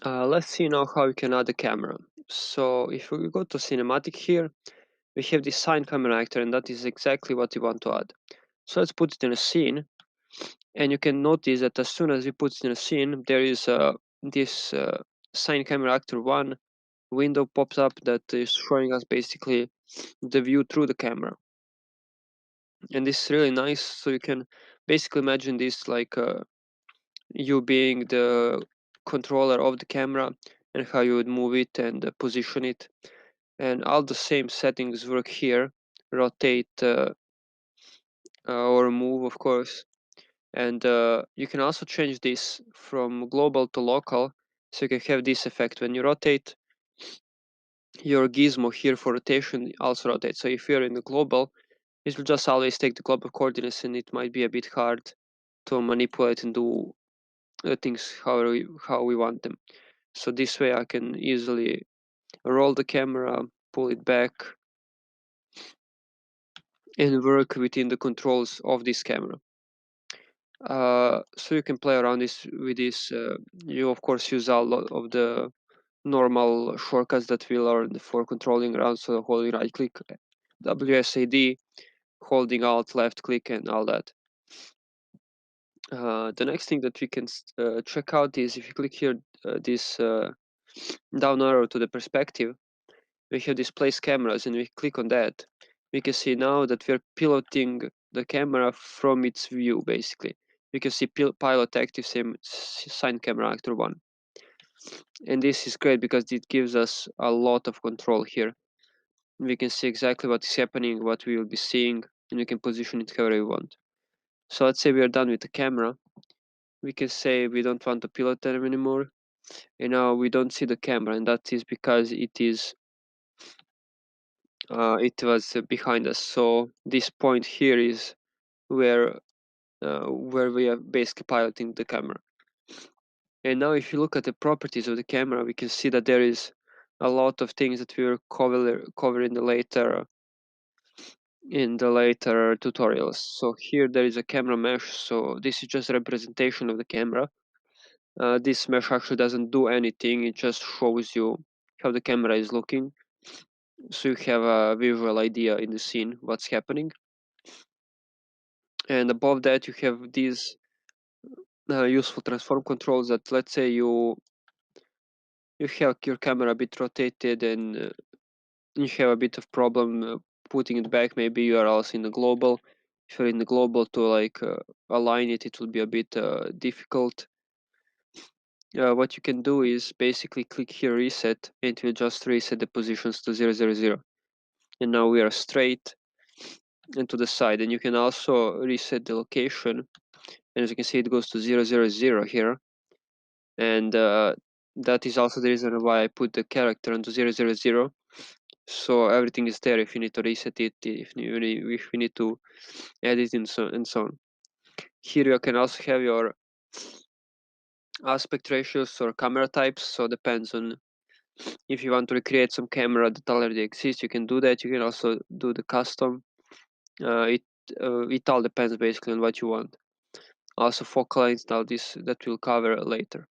Let's see now how we can add a camera. So if we go to cinematic here, we have this sign camera actor, and that is exactly what we want to add. So let's put it in a scene, and you can notice that as soon as we put it in a scene, there is this sign camera actor 1 window pops up that is showing us basically the view through the camera. And this is really nice, so you can basically imagine this like you being the controller of the camera and how you would move it and position it. And all the same settings work here: rotate or move, of course. And you can also change this from global to local, so you can have this effect. When you rotate, your gizmo here for rotation also rotates. So if you're in the global, it will just always take the global coordinates, and it might be a bit hard to manipulate and do things how we want them. So this way I can easily roll the camera, pull it back, and work within the controls of this camera. So you can play around with this. You of course use a lot of the normal shortcuts that we learned for controlling around, so holding right click, WSAD, holding alt left click, and all that. The next thing that we can check out is if you click here this down arrow to the perspective, we have this place cameras, and we click on that. We can see now that we're piloting the camera from its view. Basically, we can see pilot active, same sign camera actor 1, and this is great because it gives us a lot of control here. We can see exactly what is happening, what we will be seeing, and we can position it however we want. So let's say we are done with the camera. We can say we don't want to pilot them anymore, and now we don't see the camera, and that is because it was behind us. So this point here is where we are basically piloting the camera. And now if you look at the properties of the camera, we can see that there is a lot of things that we will cover in the later tutorials. So here there is a camera mesh, so this is just a representation of the camera. This mesh actually doesn't do anything, it just shows you how the camera is looking, so you have a visual idea in the scene what's happening. And above that you have these useful transform controls that, let's say you have your camera a bit rotated and you have a bit of problem putting it back. Maybe you are also in the global. If you're in the global, to like align it, it will be a bit difficult. What you can do is basically click here reset, and it will just reset the positions to 0, 0, 0. And now we are straight and to the side. And you can also reset the location, and as you can see, it goes to 0, 0, 0 here. And that is also the reason why I put the character onto 0, 0, 0. So everything is there if you need to reset it, if we need to edit, and so on. Here you can also have your aspect ratios or camera types, so depends on if you want to recreate some camera that already exists, you can do that. You can also do the custom. It all depends basically on what you want. Also focal length, now this that we'll cover later.